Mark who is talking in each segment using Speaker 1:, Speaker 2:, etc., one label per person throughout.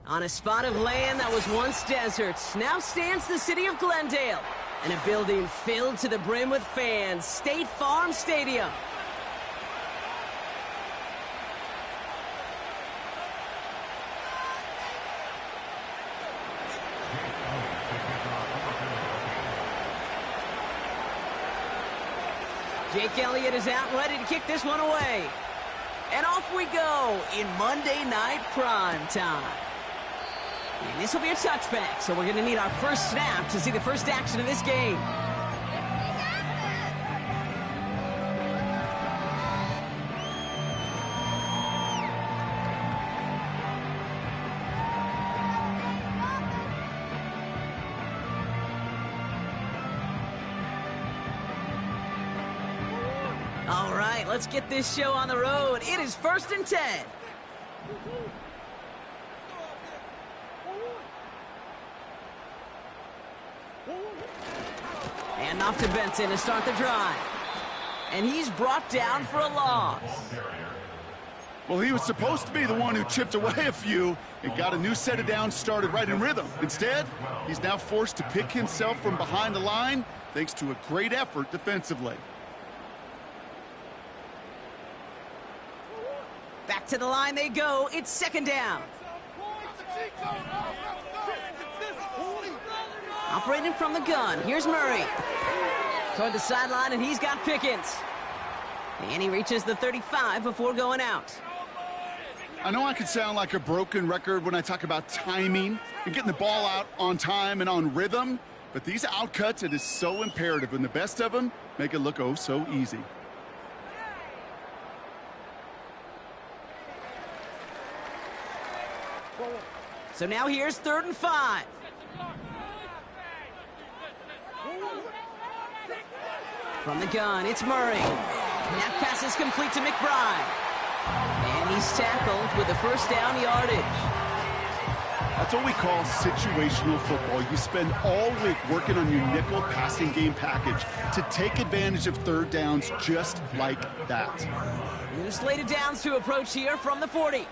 Speaker 1: On a spot of land that was once desert, now stands the city of Glendale, and a building filled to the brim with fans, State Farm Stadium. Jake Elliott is out ready to kick this one away. And off we go in Monday Night Prime Time. And this will be a touchback, so we're going to need our first snap to see the first action of this game. All right, let's get this show on the road. It is 1st and 10. And off to Benson to start the drive. And he's brought down for a loss.
Speaker 2: Well, he was supposed to be the one who chipped away a few and got a new set of downs started right in rhythm. Instead, he's now forced to pick himself from behind the line thanks to a great effort defensively.
Speaker 1: Back to the line they go. It's 2nd down. Operating from the gun. Here's Murray. Toward the sideline, and he's got Pickens. And he reaches the 35 before going out.
Speaker 2: I know I could sound like a broken record when I talk about timing and getting the ball out on time and on rhythm, but these outcuts, it is so imperative, and the best of them make it look oh so easy.
Speaker 1: So now here's 3rd and 5. From the gun, it's Murray. And that pass is complete to McBride. And he's tackled with the first down yardage.
Speaker 2: That's what we call situational football. You spend all week working on your nickel passing game package to take advantage of 3rd downs just like that.
Speaker 1: New slated downs to approach here from the 40.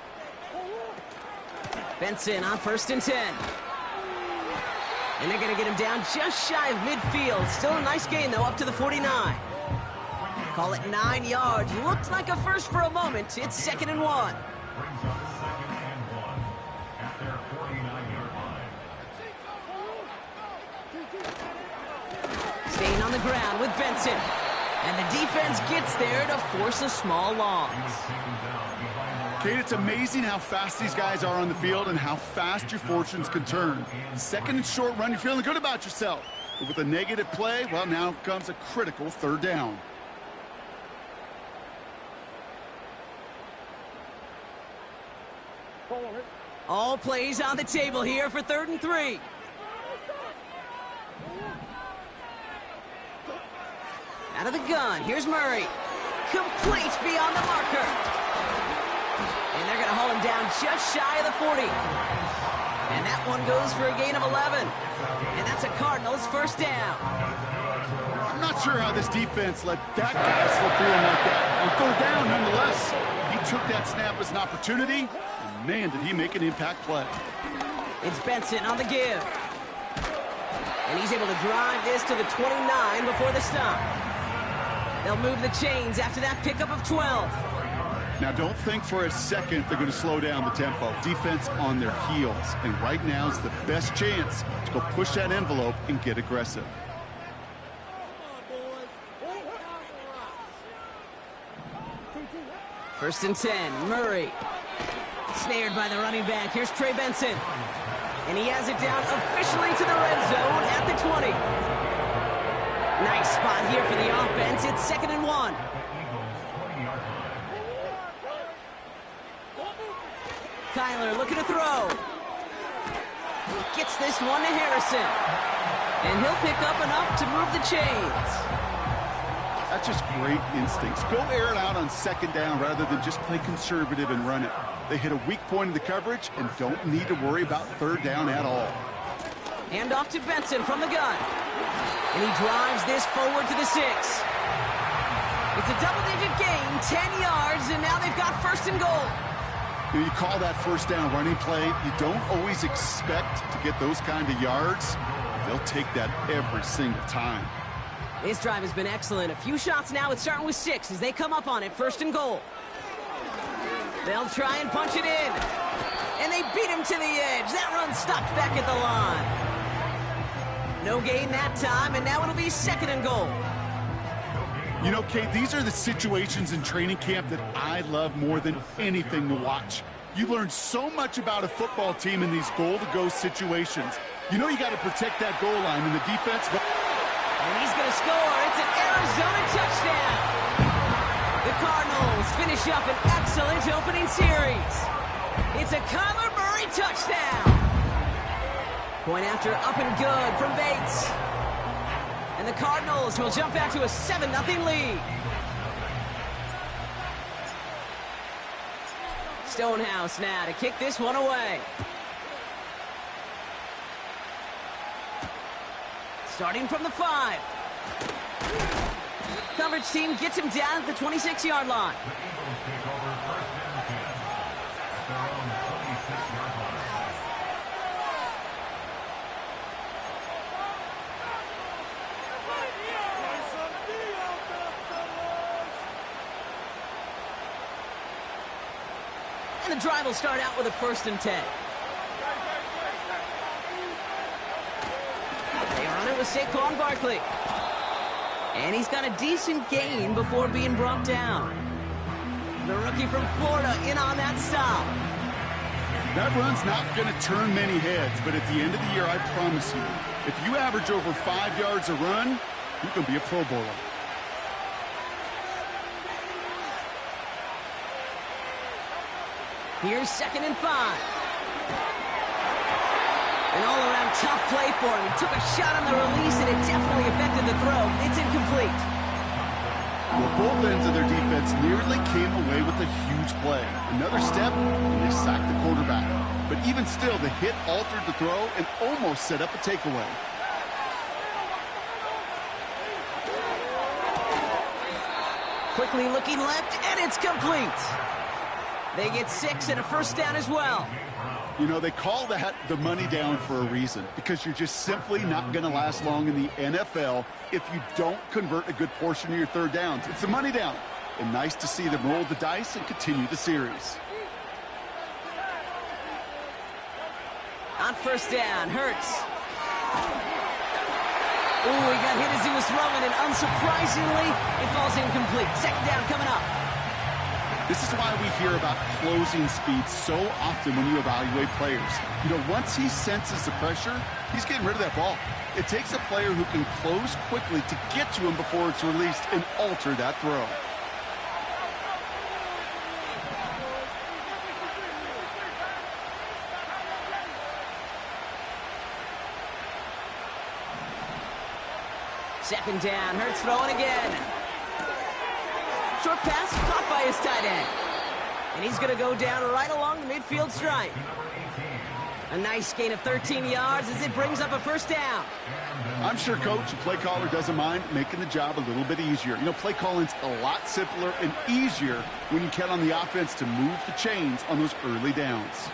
Speaker 1: Benson on 1st and 10. And they're going to get him down just shy of midfield. Still a nice gain, though, up to the 49. Call it 9 yards. Looked like a first for a moment. It's 2nd and 1. Staying on the ground with Benson. And the defense gets there to force a small loss.
Speaker 2: Kate, it's amazing how fast these guys are on the field and how fast your fortunes can turn. 2nd and short run, you're feeling good about yourself. But with a negative play, well, now comes a critical 3rd down.
Speaker 1: All plays on the table here for 3rd and 3. Out of the gun, here's Murray. Complete beyond the marker. And they're going to haul him down just shy of the 40. And that one goes for a gain of 11. And that's a Cardinals 1st down.
Speaker 2: I'm not sure how this defense let that guy slip through him like that. On 3rd down, nonetheless, he took that snap as an opportunity, and man, did he make an impact play.
Speaker 1: It's Benson on the give. And he's able to drive this to the 29 before the stop. They'll move the chains after that pickup of 12.
Speaker 2: Now, don't think for a second they're going to slow down the tempo. Defense on their heels, and right now is the best chance to go push that envelope and get aggressive.
Speaker 1: First and 10, Murray. Snared by the running back. Here's Trey Benson. And he has it down officially to the red zone at the 20. Nice spot here for the offense. It's 2nd and 1. Kyler looking to throw. Gets this one to Harrison. And he'll pick up enough to move the chains.
Speaker 2: That's just great instincts. Go air it out on 2nd down rather than just play conservative and run it. They hit a weak point in the coverage and don't need to worry about 3rd down at all.
Speaker 1: Hand off to Benson from the gun. And he drives this forward to the 6. It's a double-digit gain, 10 yards, and now they've got 1st and goal.
Speaker 2: You call that first down running play. You don't always expect to get those kind of yards. They'll take that every single time.
Speaker 1: This drive has been excellent. A few shots now. It's starting with 6 as they come up on it. 1st and goal. They'll try and punch it in. And they beat him to the edge. That run stopped back at the line. No gain that time, and now it'll be 2nd and goal.
Speaker 2: You know, Kate, these are the situations in training camp that I love more than anything to watch. You learn so much about a football team in these goal-to-go situations. You know you got to protect that goal line in the defense.
Speaker 1: And he's going to score. It's an Arizona touchdown. The Cardinals finish up an excellent opening series. It's a Kyler Murray touchdown. Point after up and good from Bates. And the Cardinals will jump out to a 7-0 lead. Stonehouse now to kick this one away. Starting from the 5. Coverage team gets him down at the 26-yard line. And the drive will start out with a 1st and 10. They run it with Saquon Barkley. And he's got a decent gain before being brought down. The rookie from Florida in on that stop.
Speaker 2: That run's not going to turn many heads, but at the end of the year, I promise you, if you average over 5 yards a run, you can be a Pro Bowler.
Speaker 1: Here's 2nd and 5. An all-around tough play for him. He took a shot on the release, and it definitely affected the throw. It's incomplete.
Speaker 2: Well, both ends of their defense nearly came away with a huge play. Another step, and they sacked the quarterback. But even still, the hit altered the throw and almost set up a takeaway.
Speaker 1: Quickly looking left, and it's complete. They get 6 and a 1st down as well.
Speaker 2: You know, they call that the money down for a reason, because you're just simply not going to last long in the NFL if you don't convert a good portion of your 3rd downs. It's the money down. And nice to see them roll the dice and continue the series.
Speaker 1: On 1st down, Hurts. Ooh, he got hit as he was throwing, and unsurprisingly, it falls incomplete. 2nd down coming up.
Speaker 2: This is why we hear about closing speed so often when you evaluate players. You know, once he senses the pressure, he's getting rid of that ball. It takes a player who can close quickly to get to him before it's released and alter that throw.
Speaker 1: Second down, Hurts throwing again. Short pass caught by his tight end. And he's going to go down right along the midfield stripe. A nice gain of 13 yards as it brings up a 1st down.
Speaker 2: I'm sure, Coach, the play caller doesn't mind making the job a little bit easier. You know, play calling's a lot simpler and easier when you count on the offense to move the chains on those early downs.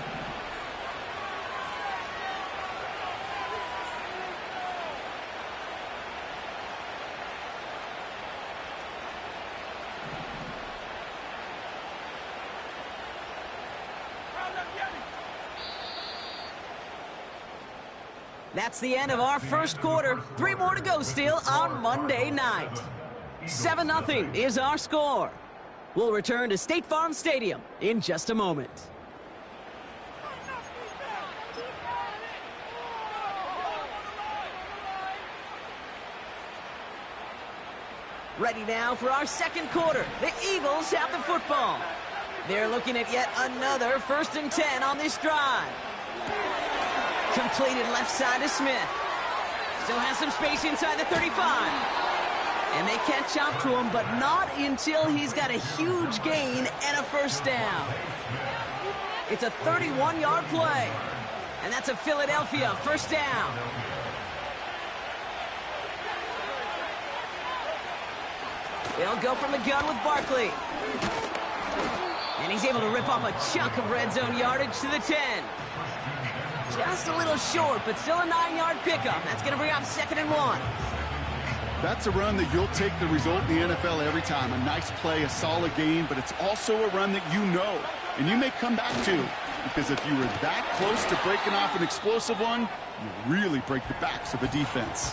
Speaker 1: That's the end of our 1st quarter. 3 more to go still on Monday night. 7-0 is our score. We'll return to State Farm Stadium in just a moment. Ready now for our 2nd quarter. The Eagles have the football. They're looking at yet another 1st and 10 on this drive. Completed left side to Smith. Still has some space inside the 35. And they catch up to him, but not until he's got a huge gain and a 1st down. It's a 31-yard play. And that's a Philadelphia 1st down. They'll go from the gun with Barkley. And he's able to rip off a chunk of red zone yardage to the 10. Just a little short, but still a 9-yard pickup. That's going to bring up 2nd and 1.
Speaker 2: That's a run that you'll take the result in the NFL every time. A nice play, a solid game, but it's also a run that you know, and you may come back to. Because if you were that close to breaking off an explosive one, you really break the backs of a defense.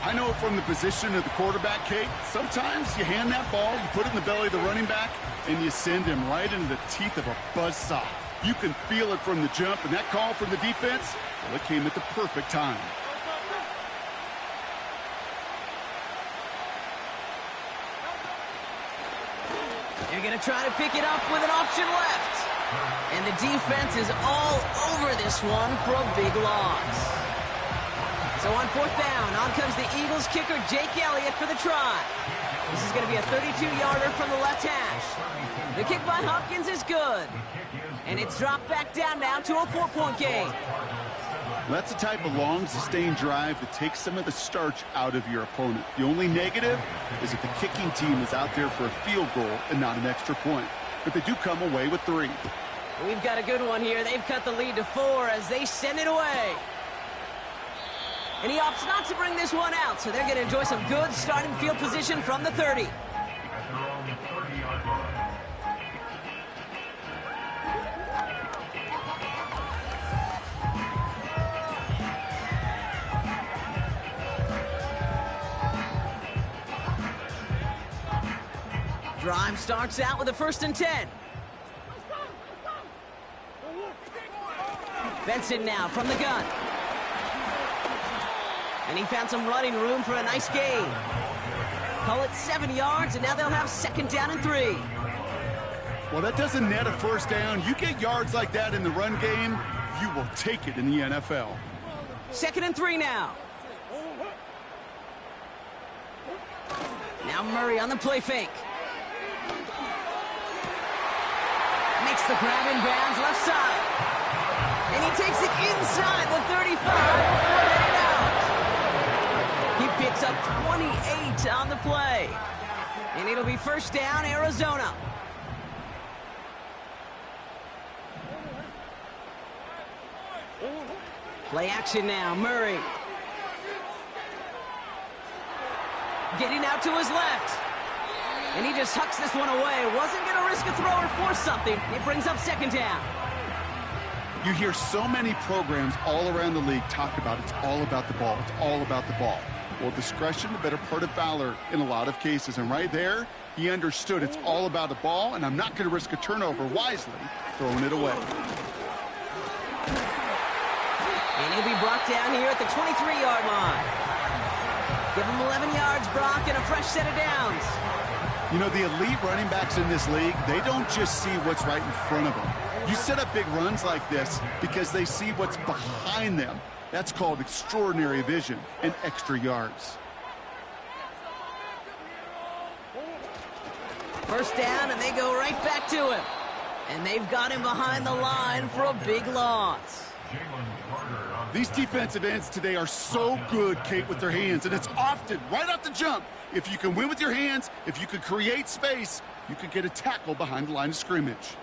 Speaker 2: I know from the position of the quarterback, Kate, sometimes you hand that ball, you put it in the belly of the running back, and you send him right into the teeth of a buzzsaw. You can feel it from the jump, and that call from the defense, well, it came at the perfect time.
Speaker 1: They're going to try to pick it up with an option left. And the defense is all over this one for a big loss. So on 4th down, on comes the Eagles kicker, Jake Elliott, for the try. This is going to be a 32-yarder from the left hash. The kick by Hopkins is good. And it's dropped back down now to a 4-point game.
Speaker 2: That's the type of long, sustained drive that takes some of the starch out of your opponent. The only negative is that the kicking team is out there for a field goal and not an extra point. But they do come away with 3.
Speaker 1: We've got a good one here. They've cut the lead to 4 as they send it away. And he opts not to bring this one out, so they're going to enjoy some good starting field position from the 30. Drive starts out with a 1st and 10. Benson now from the gun. And he found some running room for a nice gain. Call it 7 yards, and now they'll have 2nd down and 3.
Speaker 2: Well, that doesn't net a 1st down. You get yards like that in the run game, you will take it in the NFL.
Speaker 1: 2nd and 3 now. Now Murray on the play fake. Makes the grab in bounds left side. And he takes it inside the 35 before heading out. He picks up 28 on the play. And it'll be 1st down, Arizona. Play action now, Murray. Getting out to his left. And he just hucks this one away. Wasn't going to risk a throw or force something. It brings up 2nd down.
Speaker 2: You hear so many programs all around the league talk about it's all about the ball. It's all about the ball. Well, discretion, the better part of valor in a lot of cases. And right there, he understood it's all about the ball, and I'm not going to risk a turnover wisely, throwing it away.
Speaker 1: And he'll be brought down here at the 23-yard line. Give him 11 yards, Brock, and a fresh set of downs.
Speaker 2: You know, the elite running backs in this league, they don't just see what's right in front of them. You set up big runs like this because they see what's behind them. That's called extraordinary vision and extra yards.
Speaker 1: 1st down, and they go right back to him. And they've got him behind the line for a big loss.
Speaker 2: These defensive ends today are so good, Kate, with their hands, and it's often right off the jump. If you can win with your hands, if you can create space, you can get a tackle behind the line of scrimmage.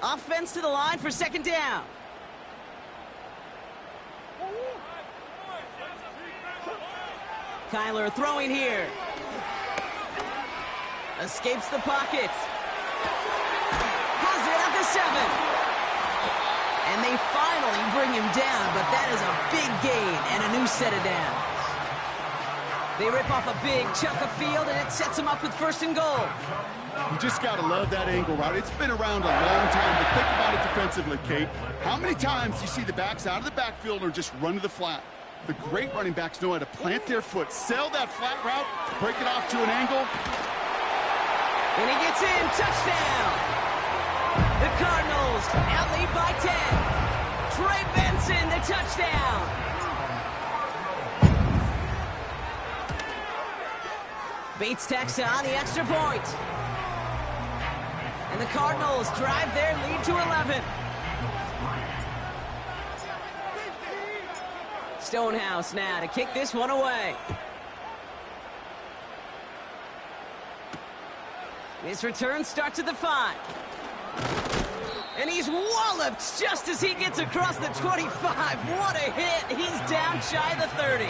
Speaker 1: Offense to the line for 2nd down. Kyler throwing here. Escapes the pocket. Has it at the 7. And they finally bring him down, but that is a big gain and a new set of downs. They rip off a big chunk of field, and it sets them up with 1st and goal.
Speaker 2: You just got to love that angle route. It's been around a long time, but think about it defensively, Kate. How many times you see the backs out of the backfield or just run to the flat? The great running backs know how to plant their foot, sell that flat route, break it off to an angle.
Speaker 1: And he gets in. Touchdown! The Cardinals now lead by 10. Trey Benson, the touchdown. Bates tacks on the extra point. And the Cardinals drive their lead to 11. Stonehouse now to kick this one away. His return starts at the 5. And he's walloped just as he gets across the 25. What a hit. He's down shy of the 30.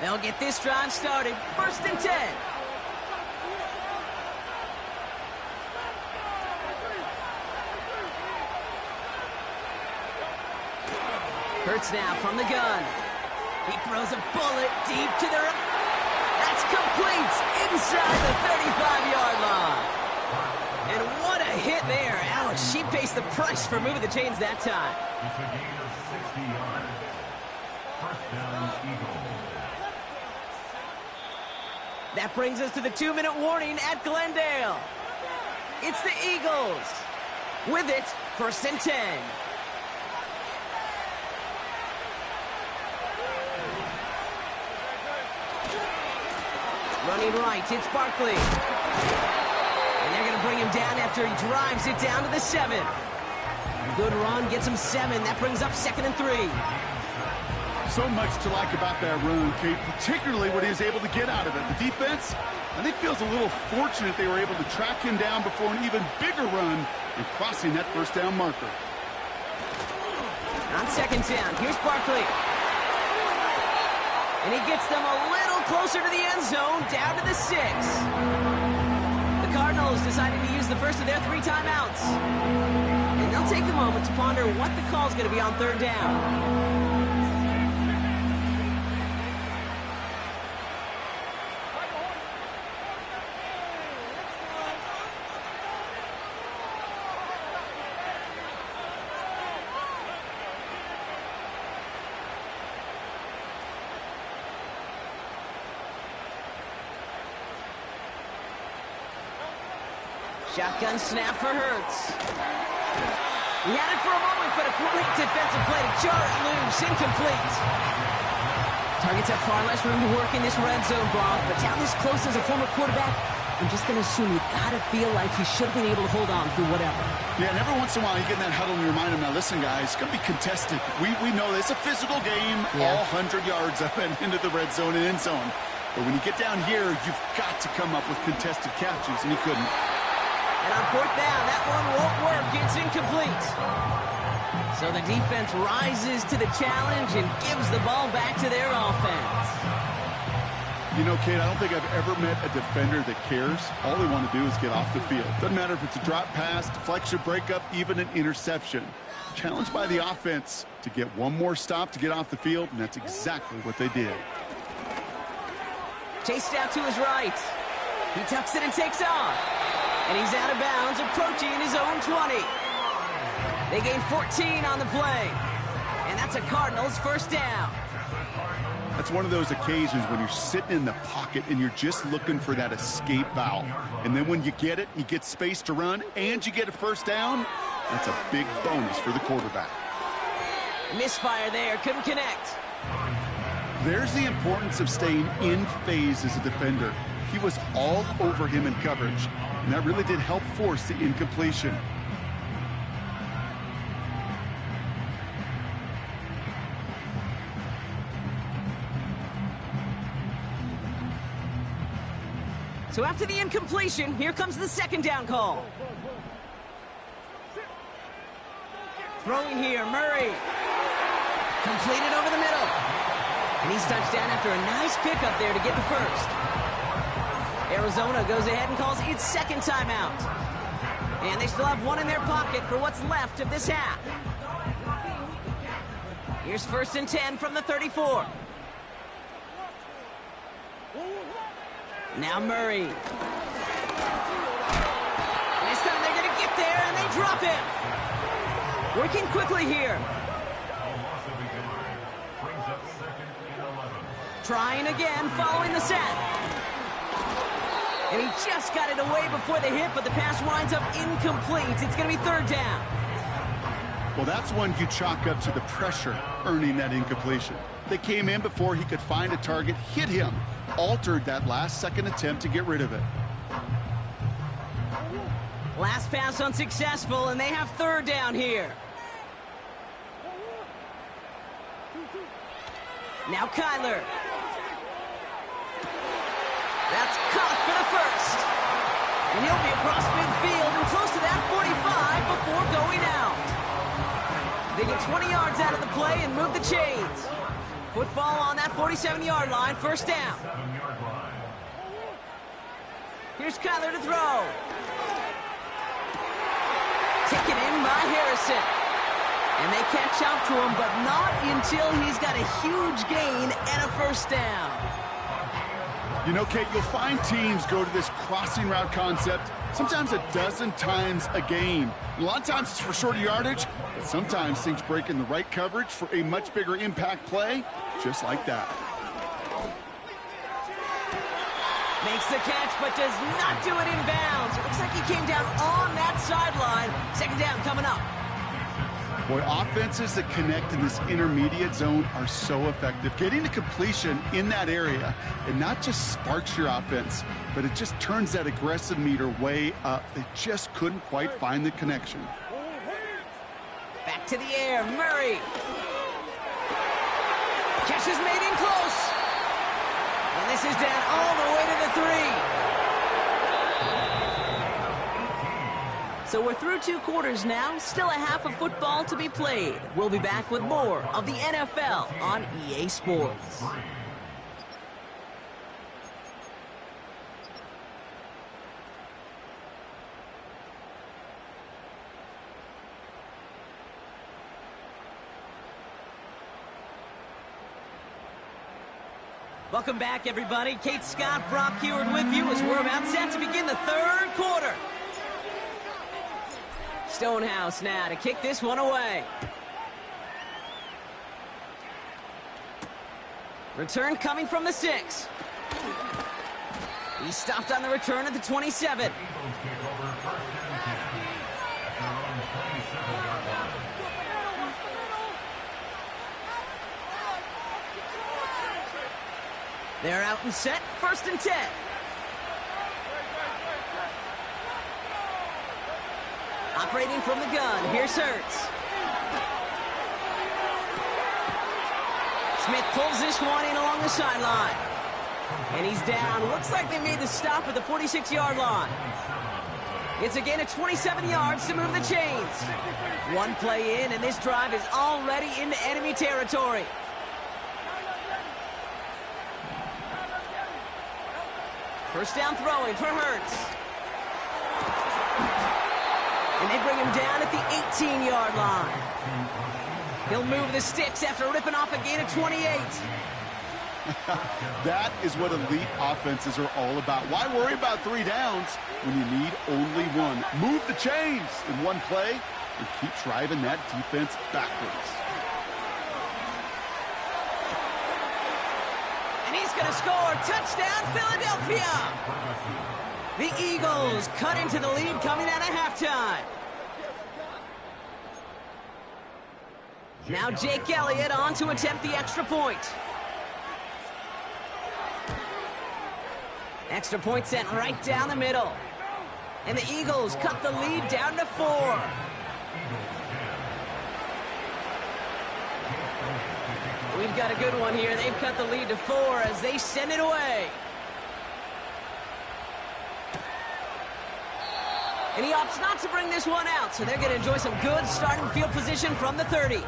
Speaker 1: They'll get this drive started. 1st and 10. Hurts now from the gun. He throws a bullet deep to the... That's complete inside the 35-yard line. And what a hit there. Alex, she pays the price for moving the chains that time.
Speaker 3: It's a gain of 60 yards. 1st down, Eagles.
Speaker 1: That brings us to the 2-minute warning at Glendale. It's the Eagles. With it, 1st and 10. Running right, it's Barkley. And they're going to bring him down after he drives it down to the 7. Good run, gets him 7. That brings up 2nd and 3.
Speaker 2: So much to like about that run, Kate, particularly what he was able to get out of it. The defense, I think, feels a little fortunate they were able to track him down before an even bigger run and crossing that 1st down marker.
Speaker 1: On 2nd down, here's Barkley. And he gets them a little closer to the end zone, down to the 6. The Cardinals decided to use the first of their 3 timeouts. And they'll take a moment to ponder what the call's going to be on 3rd down. Shotgun snap for Hurts. He had it for a moment, but a great defensive play to jar it loose. Incomplete. Targets have far less room to work in this red zone, Brock, but down this close as a former quarterback, I'm just going to assume you got to feel like he should have been able to hold on through whatever.
Speaker 2: Yeah, and every once in a while you get in that huddle and you remind him, now listen, guys, it's going to be contested. We know it's a physical game, all 100 yards up and into the red zone and end zone. But when you get down here, you've got to come up with contested catches, and he couldn't.
Speaker 1: And on 4th down, that one won't work. It's incomplete. So the defense rises to the challenge and gives the ball back to their offense.
Speaker 2: You know, Kate, I don't think I've ever met a defender that cares. All they want to do is get off the field. Doesn't matter if it's a drop pass, deflection, breakup, even an interception. Challenged by the offense to get one more stop to get off the field, and that's exactly what they did.
Speaker 1: Chased out to his right. He tucks it and takes off. And he's out of bounds, approaching his own 20. They gain 14 on the play. And that's a Cardinals 1st down.
Speaker 2: That's one of those occasions when you're sitting in the pocket and you're just looking for that escape valve. And then when you get it, you get space to run, and you get a 1st down. That's a big bonus for the quarterback.
Speaker 1: Misfire there, couldn't connect.
Speaker 2: There's the importance of staying in phase as a defender. He was all over him in coverage, and that really did help force the incompletion.
Speaker 1: So after the incompletion, here comes the 2nd down call. Throwing here, Murray. Completed over the middle. And he's touched down after a nice pickup there to get the 1st. Arizona goes ahead and calls its 2nd timeout. And they still have one in their pocket for what's left of this half. Here's 1st and 10 from the 34. Now Murray. This time they're going to get there, and they drop him. Working quickly here. Trying again, following the sack. And he just got it away before the hit, but the pass winds up incomplete. It's going to be 3rd down.
Speaker 2: Well, that's one you chalk up to the pressure earning that incompletion. They came in before he could find a target, hit him, altered that last-second attempt to get rid of it.
Speaker 1: Last pass unsuccessful, and they have 3rd down here. Now Kyler. And he'll be across midfield and close to that 45 before going out. They get 20 yards out of the play and move the chains. Football on that 47-yard line, first down. Here's Kyler to throw. Taken in by Harrison. And they catch up to him, but not until he's got a huge gain and a first down.
Speaker 2: You know, Kate, you'll find teams go to this crossing route concept sometimes a dozen times a game. A lot of times it's for shorter yardage, but sometimes things break in the right coverage for a much bigger impact play, just like that.
Speaker 1: Makes the catch, but does not do it in bounds. It looks like he came down on that sideline. Second down coming up.
Speaker 2: Boy, offenses that connect in this intermediate zone are so effective. Getting the completion in that area, it not just sparks your offense, but it just turns that aggressive meter way up. They just couldn't quite find the connection.
Speaker 1: Back to the air, Murray. Catch is made in close. And this is down all the way to the 3. So we're through 2 quarters now, still a half of football to be played. We'll be back with more of the NFL on EA Sports. Welcome back, everybody. Kate Scott, Brock Heward with you as we're about set to begin the 3rd quarter. Stonehouse now to kick this one away. Return coming from the 6. He stopped on the return at the 27. They're out and set, 1st and 10. Operating from the gun, here's Hurts. Smith pulls this one in along the sideline. And he's down. Looks like they made the stop at the 46-yard line. It's a gain of 27 yards to move the chains. One play in, and this drive is already into enemy territory. First down throwing for Hurts. And they bring him down at the 18-yard line. He'll move the sticks after ripping off a gain of 28.
Speaker 2: That is what elite offenses are all about. Why worry about 3 downs when you need only 1? Move the chains in one play and keep driving that defense backwards.
Speaker 1: And he's going to score. Touchdown, Philadelphia. The Eagles cut into the lead coming out of halftime. Now Jake Elliott on to attempt the extra point. Extra point sent right down the middle. And the Eagles cut the lead down to 4. We've got a good one here. They've cut the lead to 4 as they send it away. And he opts not to bring this one out, so they're going to enjoy some good starting field position from the 30.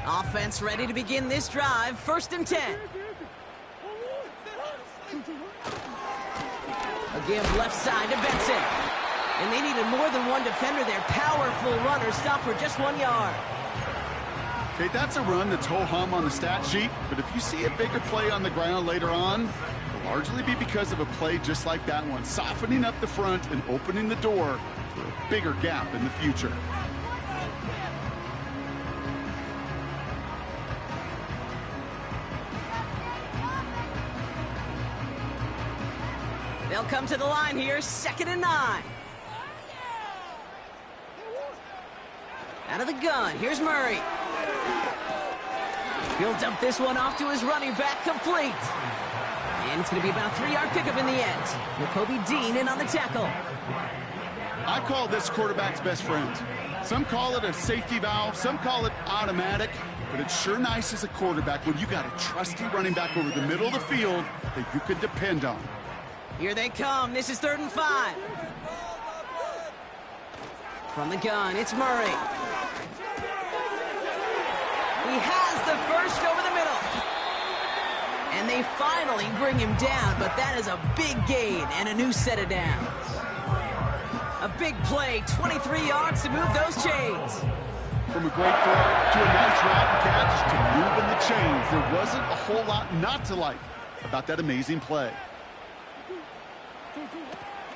Speaker 1: Offense ready to begin this drive. 1st and 10. A give left side to Benson. And they needed more than one defender there. Powerful runner stopped for just 1 yard.
Speaker 2: Okay, that's a run that's ho-hum on the stat sheet, but if you see a bigger play on the ground later on, it'll largely be because of a play just like that one, softening up the front and opening the door for a bigger gap in the future.
Speaker 1: They'll come to the line here, 2nd and 9. Out of the gun, here's Murray. He'll dump this one off to his running back, complete. And it's going to be about a 3-yard pickup in the end, with Kobe Dean in on the tackle.
Speaker 2: I call this quarterback's best friend. Some call it a safety valve, some call it automatic, but it's sure nice as a quarterback when you got a trusty running back over the middle of the field that you can depend on.
Speaker 1: Here they come. This is 3rd and 5. From the gun, it's Murray. He has the first over the middle. And they finally bring him down, but that is a big gain and a new set of downs. A big play, 23 yards to move those chains.
Speaker 2: From a great throw to a nice route and catch to moving the chains. There wasn't a whole lot not to like about that amazing play.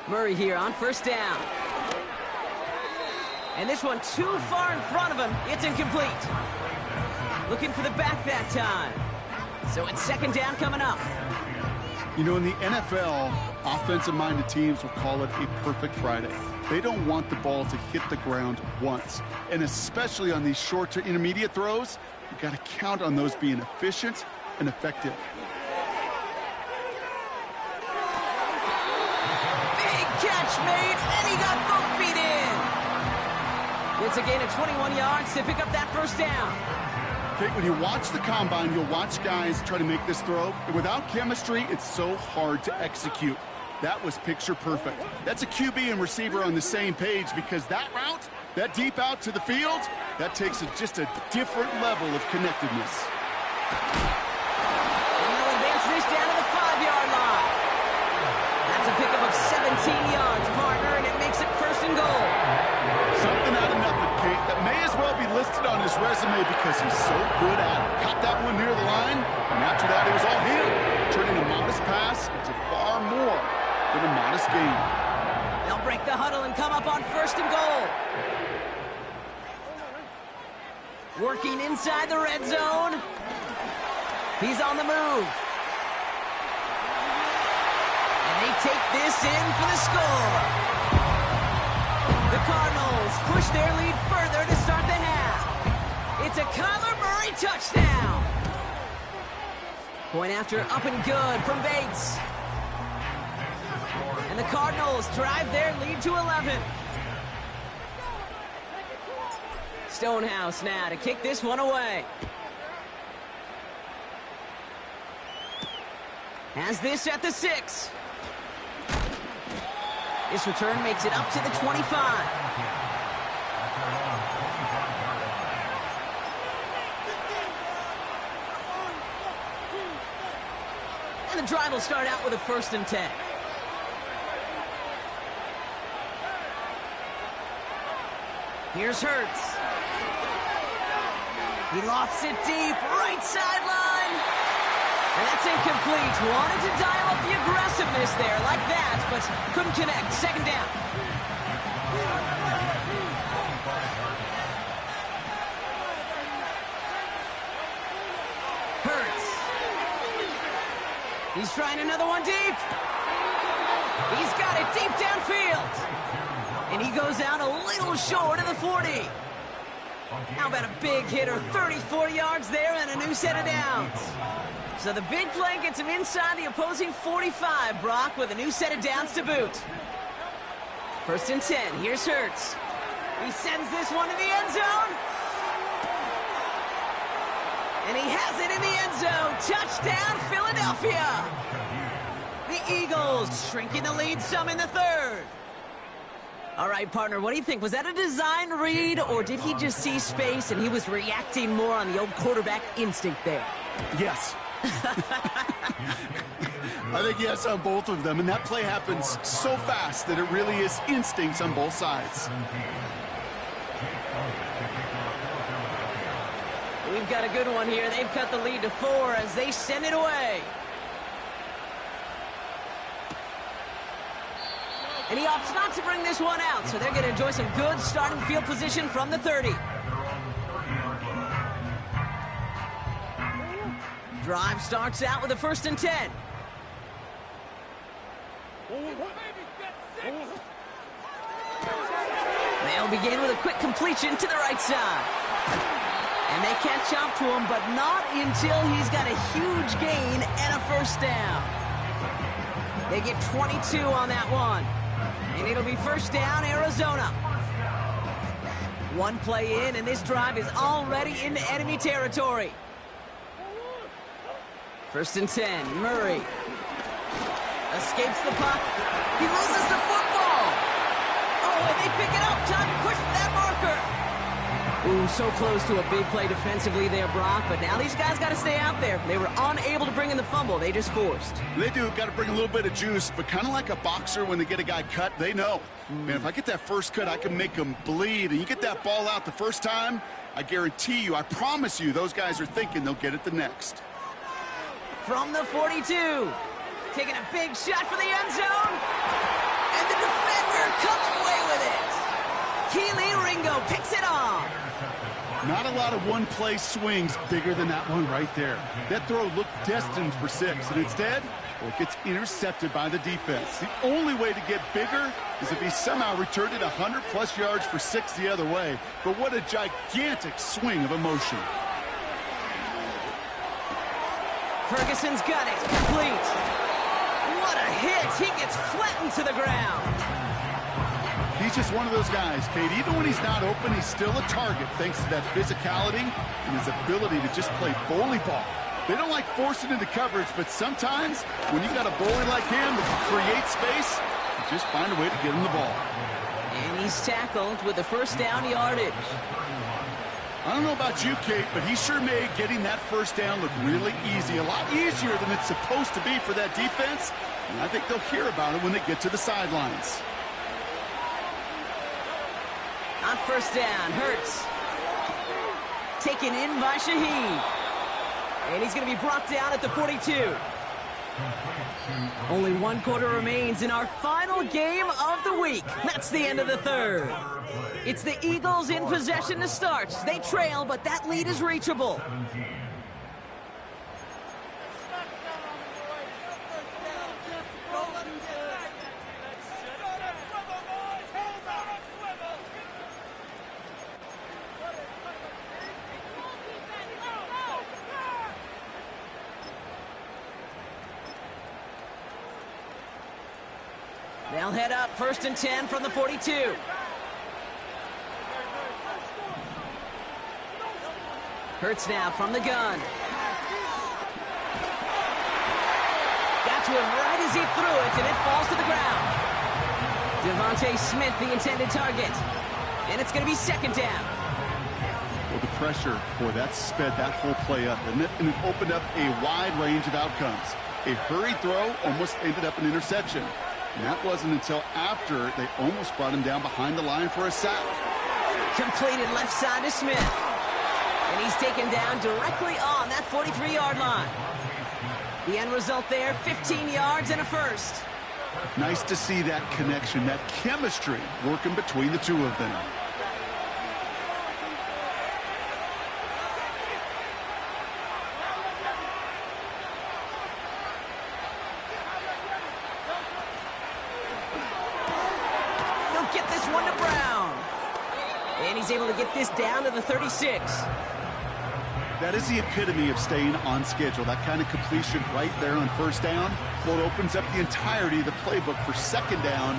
Speaker 1: Murray here on 1st down. And this one too far in front of him. It's incomplete. Looking for the back that time. So it's 2nd down coming up.
Speaker 2: You know, in the NFL, offensive-minded teams will call it a perfect Friday. They don't want the ball to hit the ground once. And especially on these short to intermediate throws, you got to count on those being efficient and effective.
Speaker 1: Big catch made, and he got both feet in. It's a gain of 21 yards to pick up that 1st down.
Speaker 2: Okay, when you watch the combine, you'll watch guys try to make this throw. And without chemistry, it's so hard to execute. That was picture perfect. That's a QB and receiver on the same page because that route, that deep out to the field, that takes just a different level of connectedness.
Speaker 1: And they'll advance this down to the 5-yard line. That's a pickup of 17 yards, partner, and it makes it 1st and goal.
Speaker 2: Something out of nothing, Kate, that may as well be listed on his resume because he's so good at it. Caught that one near the line, and after that, it was all him, turning a modest pass into far more than a modest gain.
Speaker 1: They'll break the huddle and come up on 1st and goal. Working inside the red zone. He's on the move. And they take this in for the score. The Cardinals push their lead further to start the half. It's a Kyler Murray touchdown. Point after up and good from Bates. And the Cardinals drive their lead to 11. Stonehouse now to kick this one away. Has this at the 6. This return makes it up to the 25. And the drive will start out with a 1st and 10. Here's Hurts. He lofts it deep, right sideline. And that's incomplete. Wanted to dial up the aggressiveness there like that, but couldn't connect. 2nd down. Hurts. He's trying another one deep. He's got it deep downfield. And he goes out a little short of the 40. How about a big hitter? 34 yards there and a new set of downs. So the big play gets him inside the opposing 45, Brock, with a new set of downs to boot. 1st and 10. Here's Hurts. He sends this one to the end zone. And he has it in the end zone. Touchdown, Philadelphia. The Eagles shrinking the lead some in the 3rd. All right, partner, what do you think? Was that a design read, or did he just see space and he was reacting more on the old quarterback instinct there?
Speaker 2: Yes. I think yes on both of them, and that play happens so fast that it really is instincts on both sides.
Speaker 1: We've got a good one here. They've cut the lead to 4 as they send it away. And he opts not to bring this one out, so they're going to enjoy some good starting field position from the 30. Drive starts out with a 1st and 10. They'll begin with a quick completion to the right side. And they catch up to him, but not until he's got a huge gain and a 1st down. They get 22 on that one. And it'll be first down, Arizona. One play in, and this drive is already into enemy territory. First and 10, Murray. Escapes the puck. He loses the football. Oh, and they pick it up. Time to push for that marker. Ooh, so close to a big play defensively there, Brock. But now these guys got to stay out there. They were unable to bring in the fumble. They just forced.
Speaker 2: They do. Got to bring a little bit of juice. But kind of like a boxer when they get a guy cut, they know. Man, if I get that first cut, I can make them bleed. And you get that ball out the first time, I guarantee you, I promise you, those guys are thinking they'll get it the next.
Speaker 1: From the 42. Taking a big shot for the end zone. And the defender comes away with it. Keely Ringo picks it off.
Speaker 2: Not a lot of one-play swings bigger than that one right there. That throw looked destined for 6, and instead, well, it gets intercepted by the defense. The only way to get bigger is if he somehow returned it 100-plus yards for 6 the other way. But what a gigantic swing of emotion.
Speaker 1: Ferguson's got it. Complete. What a hit. He gets flattened to the ground.
Speaker 2: He's just one of those guys, Kate. Even when he's not open, he's still a target thanks to that physicality and his ability to just play bully ball. They don't like forcing into coverage, but sometimes when you got a bully like him that can create space, you just find a way to get him the ball.
Speaker 1: And he's tackled with the first down yardage.
Speaker 2: I don't know about you, Kate, but he sure made getting that first down look really easy. A lot easier than it's supposed to be for that defense. And I think they'll hear about it when they get to the sidelines.
Speaker 1: On first down, Hurts. Taken in by Shaheed. And he's going to be brought down at the 42. Only one quarter remains in our final game of the week. That's the end of the third. It's the Eagles in possession to start. They trail, but that lead is reachable. They'll head up first and 10 from the 42. Hurts now from the gun. Got to him right as he threw it, and it falls to the ground. Devontae Smith, the intended target. And it's going to be second down.
Speaker 2: Well, the pressure, boy, that sped that whole play up, didn't it? And it opened up a wide range of outcomes. A hurried throw almost ended up an interception. And that wasn't until after they almost brought him down behind the line for a sack.
Speaker 1: Completed left side to Smith. And he's taken down directly on that 43-yard line. The end result there, 15 yards and a first.
Speaker 2: Nice to see that connection, that chemistry working between the two of them.
Speaker 1: They'll get this one to Brown. And he's able to get this down to the 36.
Speaker 2: That is the epitome of staying on schedule. That kind of completion right there on first down. Well, it opens up the entirety of the playbook for second down.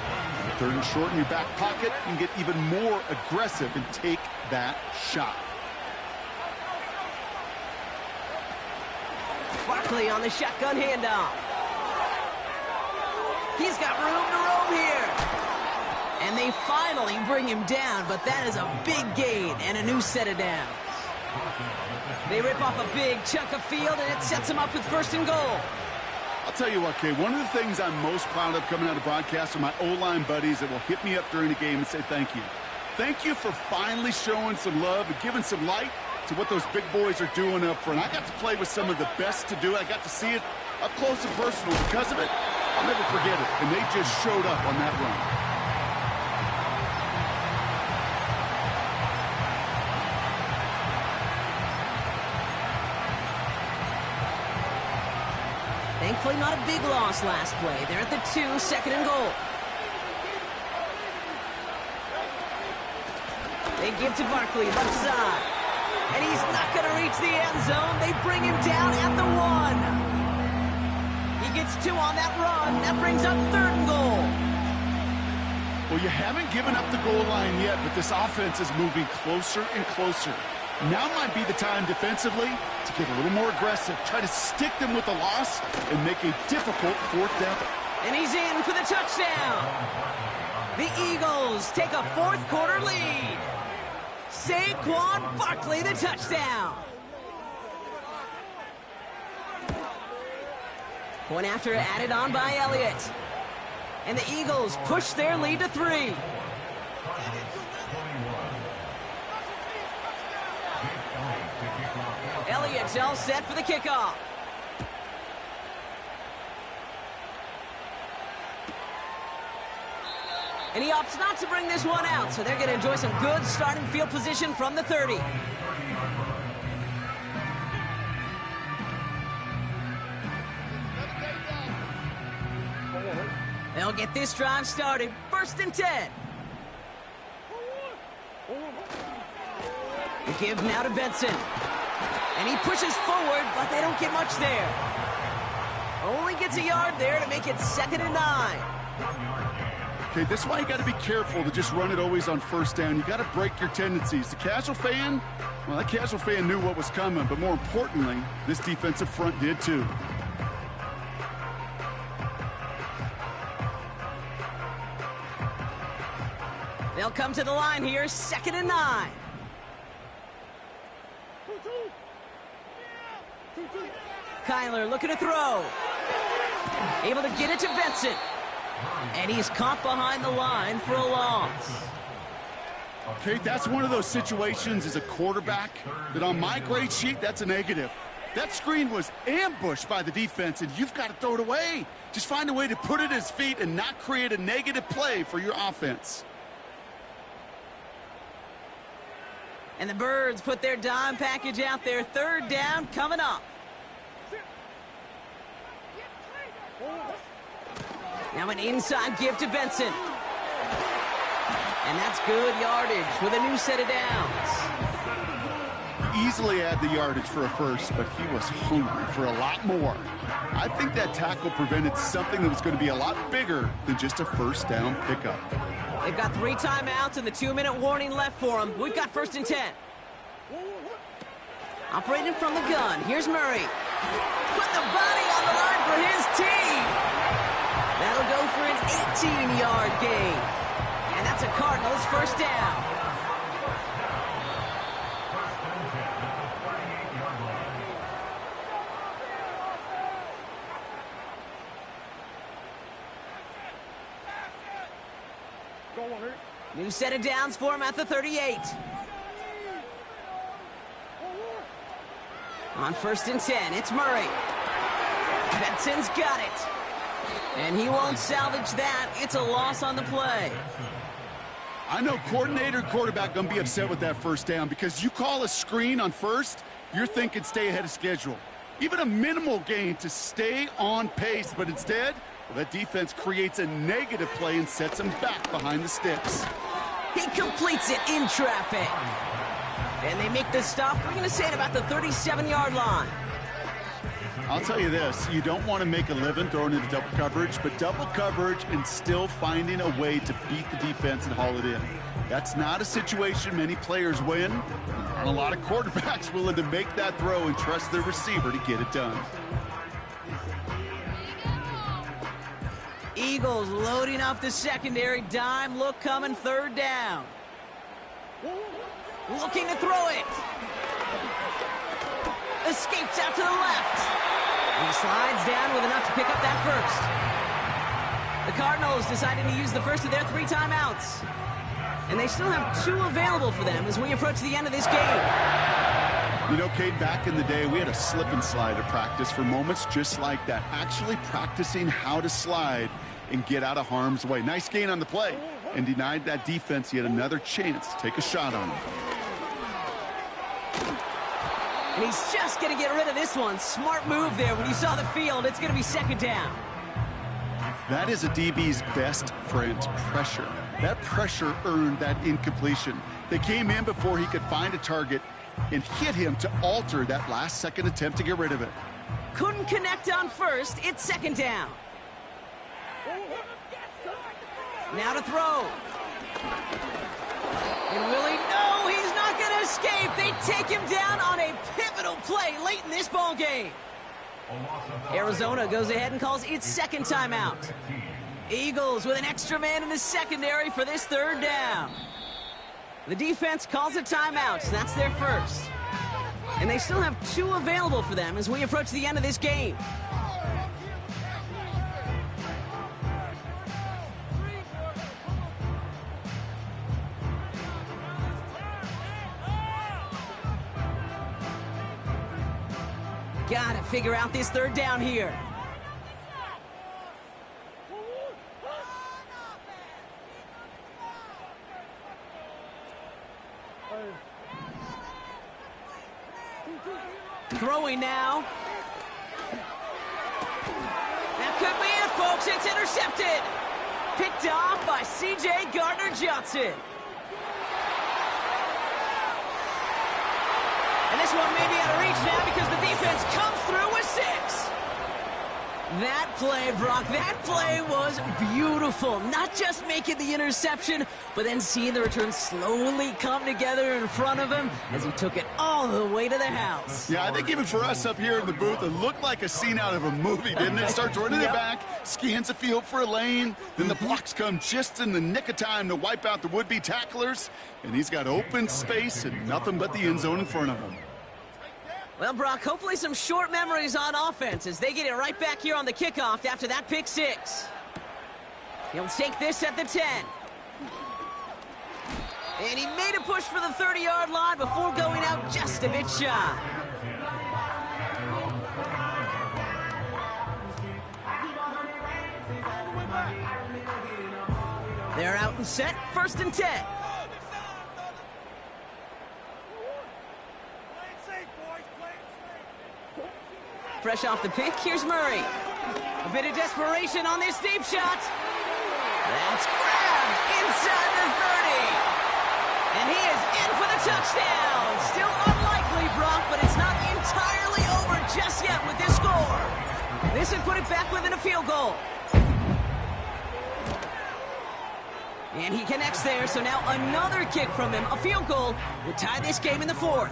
Speaker 2: Third and short in your back pocket. You can get even more aggressive and take that shot.
Speaker 1: Barkley on the shotgun handoff. He's got room to roam here. And they finally bring him down, but that is a big gain and a new set of downs. They rip off a big chunk of field, and it sets them up with first and goal.
Speaker 2: I'll tell you what, Kay, one of the things I'm most proud of coming out of broadcast are my O-line buddies that will hit me up during the game and say thank you. Thank you for finally showing some love and giving some light to what those big boys are doing up front. I got to play with some of the best to do it. I got to see it up close and personal. Because of it, I'll never forget it. And they just showed up on that run.
Speaker 1: Thankfully, not a big loss last play. They're at the 2, second and goal. They give to Barkley, left side. And he's not going to reach the end zone. They bring him down at the 1. He gets 2 on that run. That brings up 3rd and goal.
Speaker 2: Well, you haven't given up the goal line yet, but this offense is moving closer and closer. Now might be the time defensively to get a little more aggressive. Try to stick them with the loss and make a difficult 4th down.
Speaker 1: And he's in for the touchdown. The Eagles take a 4th quarter lead. Saquon Barkley, the touchdown. Point after added on by Elliott. And the Eagles push their lead to 3. Elliott's all set for the kickoff. And he opts not to bring this one out, so they're going to enjoy some good starting field position from the 30. They'll get this drive started. 1st and 10. The give now to Benson. And he pushes forward, but they don't get much there. Only gets a yard there to make it 2nd and 9.
Speaker 2: Okay, this is why you got to be careful to just run it always on 1st down. You got to break your tendencies. The casual fan, well, that casual fan knew what was coming, but more importantly, this defensive front did too.
Speaker 1: They'll come to the line here, 2nd and 9. Kyler looking to throw. Able to get it to Benson. And he's caught behind the line for a loss.
Speaker 2: Okay, that's one of those situations as a quarterback that on my grade sheet, that's a negative. That screen was ambushed by the defense, and you've got to throw it away. Just find a way to put it at his feet and not create a negative play for your offense.
Speaker 1: And the Birds put their dime package out there. 3rd down coming up. Now an inside give to Benson. And that's good yardage with a new set of downs.
Speaker 2: Easily add the yardage for a 1st, but he was hungry for a lot more. I think that tackle prevented something that was going to be a lot bigger than just a 1st down pickup.
Speaker 1: They've got 3 timeouts and the 2-minute warning left for them. We've got 1st and 10. Operating from the gun, here's Murray. Put the body on the line for his team. That'll go for an 18-yard gain. And that's a Cardinals 1st down. New set of downs for him at the 38. On 1st and 10, it's Murray. Benson's got it. And he won't salvage that. It's a loss on the play.
Speaker 2: I know coordinator and quarterback going to be upset with that 1st down because you call a screen on 1st, you're thinking stay ahead of schedule. Even a minimal gain to stay on pace, but instead, well, that defense creates a negative play and sets him back behind the sticks.
Speaker 1: He completes it in traffic. And they make the stop. We're going to say it about the 37-yard line.
Speaker 2: I'll tell you this, you don't want to make a living throwing into double coverage, but double coverage and still finding a way to beat the defense and haul it in. That's not a situation many players win. Not a lot of quarterbacks willing to make that throw and trust their receiver to get it done.
Speaker 1: Eagles loading up the secondary. Dime look coming, 3rd down. Looking to throw it. Escapes out to the left. And he slides down with enough to pick up that 1st. The Cardinals decided to use the 1st of their 3 timeouts. And they still have 2 available for them as we approach the end of this game.
Speaker 2: You know, Cade, back in the day, we had a slip and slide at practice for moments just like that. Actually practicing how to slide and get out of harm's way. Nice gain on the play and denied that defense yet another chance to take a shot on him.
Speaker 1: And he's just going to get rid of this one. Smart move there. When you saw the field, it's going to be 2nd down.
Speaker 2: That is a DB's best friend, pressure. That pressure earned that incompletion. They came in before he could find a target and hit him to alter that last-second attempt to get rid of it.
Speaker 1: couldn't connect on first. It's second down. Now to throw. And will he? No, he's not going to escape. They take him down on a pivotal play late in this ball game. Arizona goes ahead and calls its second timeout. Eagles with an extra man in the secondary for this third down. The defense calls a timeout, so that's their first. And they still have 2 available for them as we approach the end of this game. Gotta figure out this third down here. Throwing now. That could be it, folks. It's intercepted. Picked off by C.J. Gardner-Johnson. And this one may be out of reach now because the defense comes through with 6. That play, Brock, that play was beautiful. Not just making the interception, but then seeing the return slowly come together in front of him as he took it all the way to the house.
Speaker 2: Yeah, I think even for us up here in the booth, it looked like a scene out of a movie, didn't it? Starts running it back, scans the field for a lane, then the blocks come just in the nick of time to wipe out the would-be tacklers, and he's got open space and nothing but the end zone in front of him.
Speaker 1: Well, Brock, hopefully some short memories on offense as they get it right back here on the kickoff after that pick 6. He'll take this at the 10. And he made a push for the 30-yard line before going out just a bit shy. They're out and set, 1st and 10. Fresh off the pick, here's Murray. A bit of desperation on this deep shot. That's grabbed inside the 30. And he is in for the touchdown. Still unlikely, Brock, but it's not entirely over just yet with this score. This would put it back within a field goal. And he connects there, so now another kick from him. A field goal would tie this game in the 4th.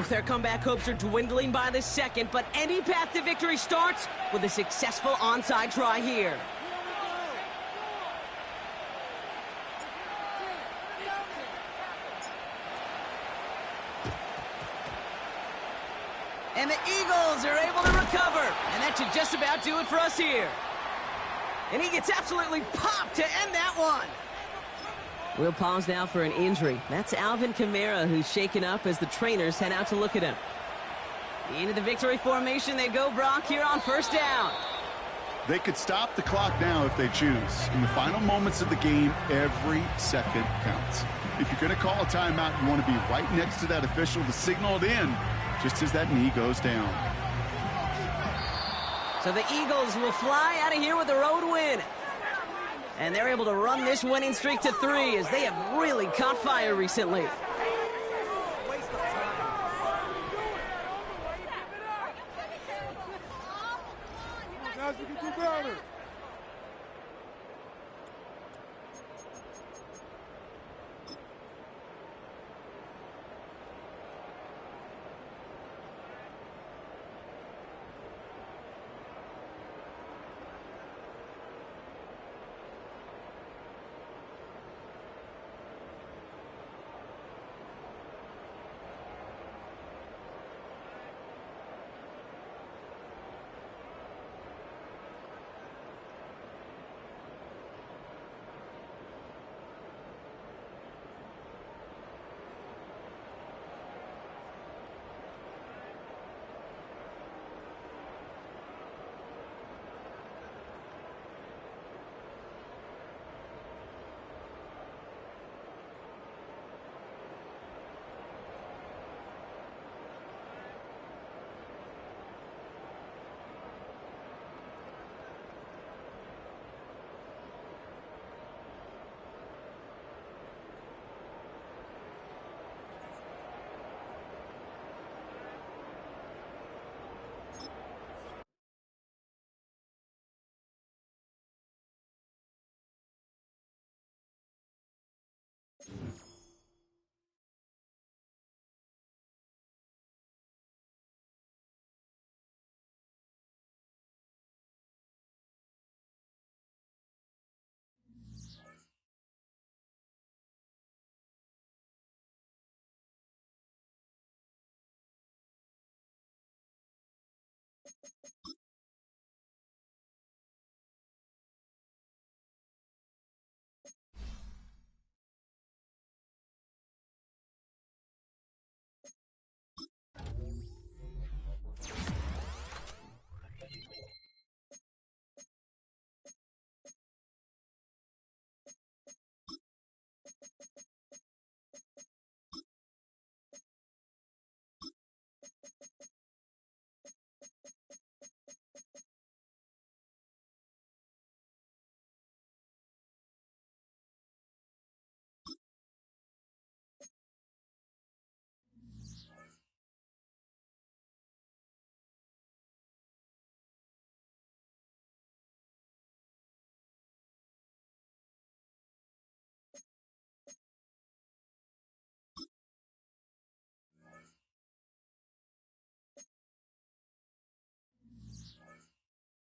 Speaker 1: Their comeback hopes are dwindling by the second, but any path to victory starts with a successful onside try here. And the Eagles are able to recover, and that should just about do it for us here. And he gets absolutely popped to end that one. We'll pause now for an injury. That's Alvin Kamara, who's shaken up as the trainers head out to look at him. Into the victory formation they go, Brock, here on 1st down.
Speaker 2: They could stop the clock now if they choose. In the final moments of the game, every second counts. If you're going to call a timeout, you want to be right next to that official to signal it in, just as that knee goes down.
Speaker 1: So the Eagles will fly out of here with a road win. And they're able to run this winning streak to 3 as they have really caught fire recently.
Speaker 4: Guys, we can do better.